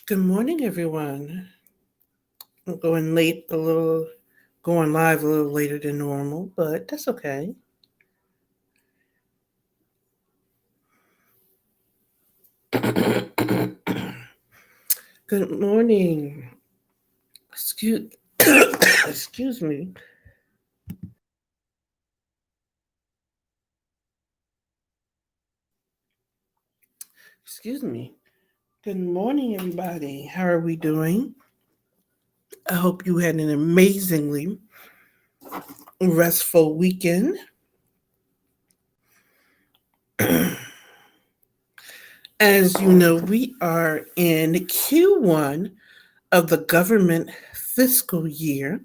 Good morning, everyone. I'm going live a little later than normal, but that's okay. Good morning. Excuse, excuse me. Excuse me. Good morning, everybody. How are we doing? I hope you had an amazingly restful weekend. As you know, we are in Q1 of the government fiscal year,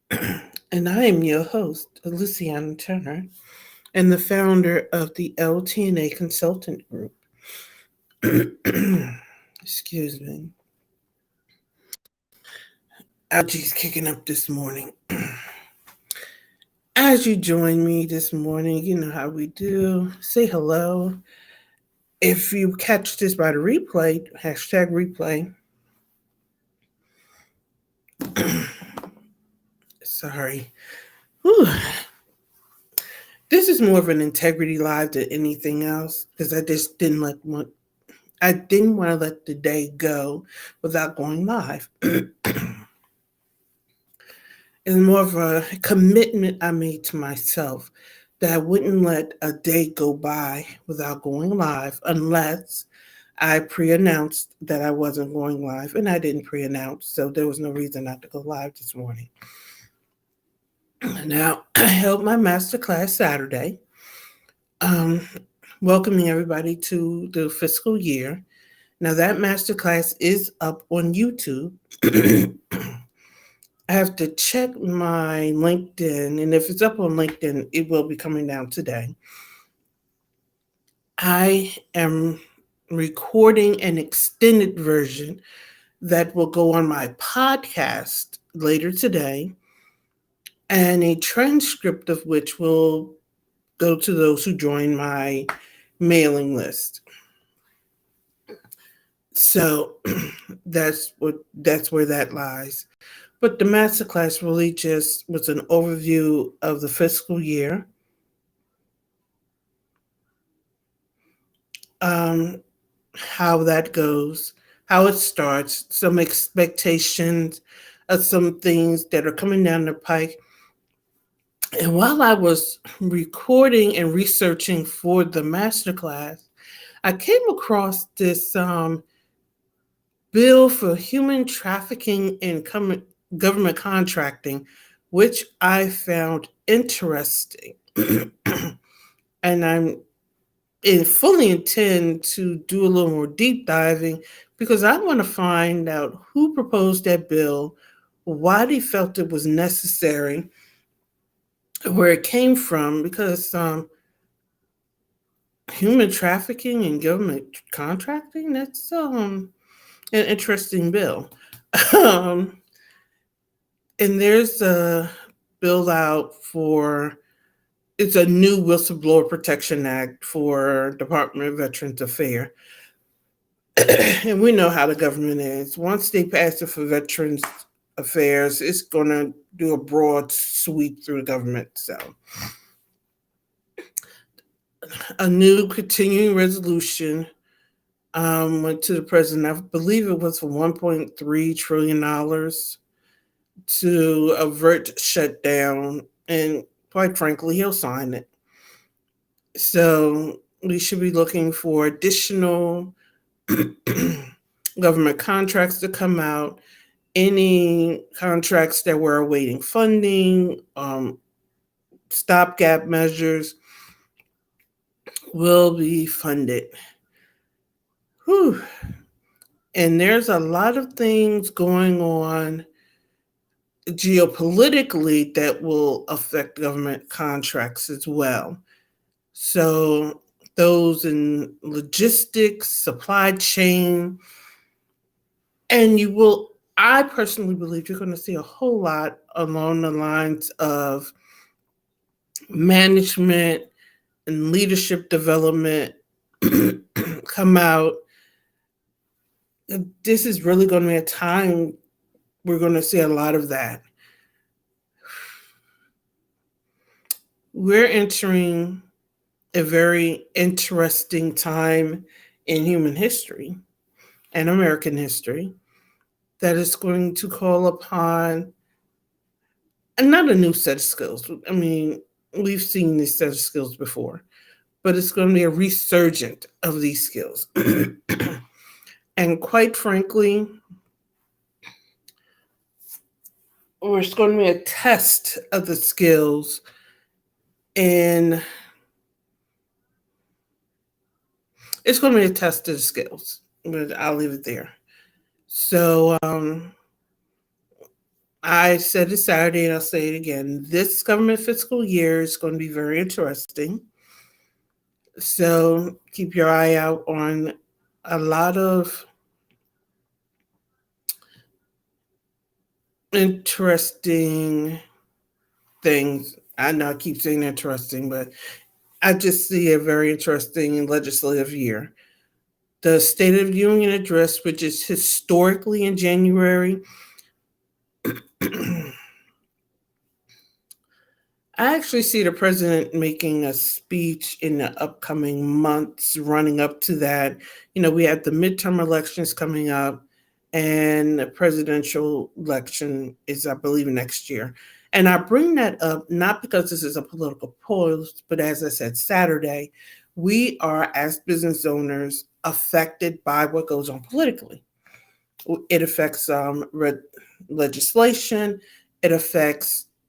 and I am your host, Luciana Turner, and the founder of the LT&A Consultant Group. Excuse me. Allergies kicking up this morning. As you join me this morning, you know how we do. Say hello. If you catch this by the replay, hashtag replay. Sorry. Whew. This is more of an integrity live than anything else because I just I didn't want to let the day go without going live. It's more of a commitment I made to myself that I wouldn't let a day go by without going live unless I pre announced that I wasn't going live, and I didn't pre announce, so there was no reason not to go live this morning. Now, I held my masterclass Saturday, um, welcoming everybody to the fiscal year. Now, that masterclass is up on YouTube. I have to check my LinkedIn, and if it's up on LinkedIn, it will be coming down today. I am recording an extended version that will go on my podcast later today, and a transcript of which will go to those who join my mailing list. So that's where that lies. But the masterclass really just was an overview of the fiscal year, um, how that goes, how it starts, some expectations of some things that are coming down the pike. And while I was recording and researching for the masterclass, I came across this bill for human trafficking and government contracting, which I found interesting. And fully intend to do a little more deep diving because I want to find out who proposed that bill, why they felt it was necessary, where it came from, because human trafficking and government contracting, that's an interesting bill. um, and there's a bill out for it's a new whistleblower protection act for Department of Veterans Affairs. And we know how the government is. Once they pass it for Veterans Affairs, it's going to do a broad sweep through the government. So, a new continuing resolution went to the president. I believe it was for $1.3 trillion to avert shutdown, and quite frankly, he'll sign it. So we should be looking for additional government contracts to come out, any contracts that were awaiting funding, stopgap measures will be funded. Whew. And there's a lot of things going on geopolitically that will affect government contracts as well. So, those in logistics, supply chain, and I personally believe you're going to see a whole lot along the lines of management and leadership development come out, this is really going to be a time we're going to see a lot of that. We're entering a very interesting time in human history and American history that is going to call upon not a new set of skills. I mean, we've seen these set of skills before, but it's going to be a resurgent of these skills. And quite frankly, or it's going to be a test of the skills, and it's going to be a test of the skills, but I'll leave it there. So I said it Saturday and I'll say it again. This government fiscal year is going to be very interesting. So keep your eye out on a lot of interesting things. I know I keep saying interesting, but I just see a very interesting legislative year. The State of the Union address, which is historically in January, I actually see the president making a speech in the upcoming months running up to that. We have the midterm elections coming up, and the presidential election is, I believe, next year. And I bring that up not because this is a political post, but as I said Saturday, we are, as business owners, affected by what goes on politically. It affects legislation.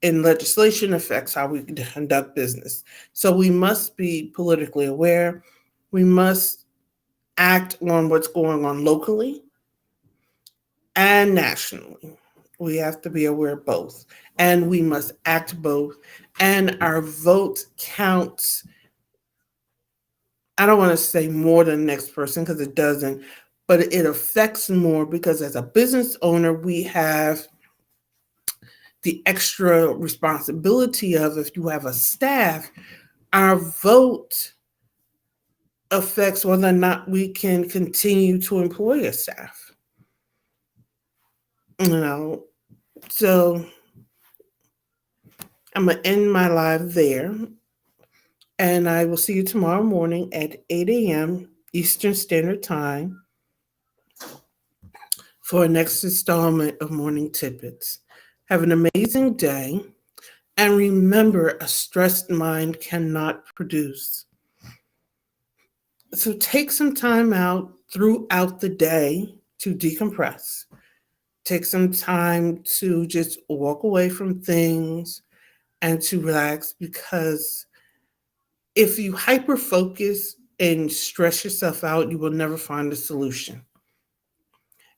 Legislation affects how we conduct business. So we must be politically aware. We must act on what's going on locally and nationally. We have to be aware of both. And we must act both. And our vote counts. I don't want to say more than the next person because it doesn't, but it affects more because as a business owner, we have the extra responsibility of, if you have a staff, our vote affects whether or not we can continue to employ a staff. So I'm going to end my live there, and I will see you tomorrow morning at 8 a.m. Eastern Standard Time for a next installment of Morning Tidbits. Have an amazing day, and remember, a stressed mind cannot produce. So take some time out throughout the day to decompress. Take some time to just walk away from things and to relax, because if you hyper focus and stress yourself out, you will never find a solution.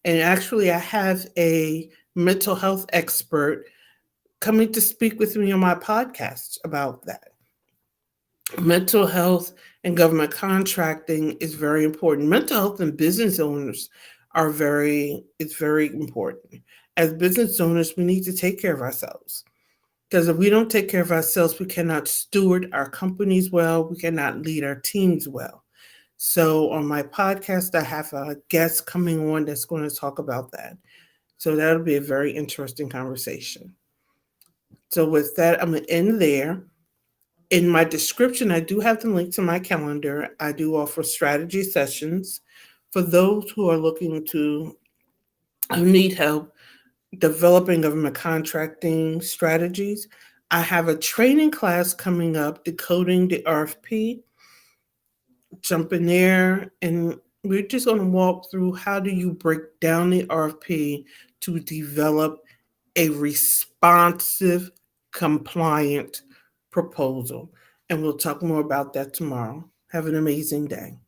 And actually, I have a mental health expert coming to speak with me on my podcast about that. Mental health and government contracting is very important. Mental health and business owners it's very important. As business owners, we need to take care of ourselves. Because if we don't take care of ourselves, we cannot steward our companies well. We cannot lead our teams well. So on my podcast, I have a guest coming on that's going to talk about that. So that'll be a very interesting conversation. So with that, I'm going to end there. In my description, I do have the link to my calendar. I do offer strategy sessions for those who are looking to need help developing government contracting strategies. I have a training class coming up, Decoding the RFP. Jump in there, and we're just going to walk through how do you break down the RFP to develop a responsive, compliant proposal. And we'll talk more about that tomorrow. Have an amazing day.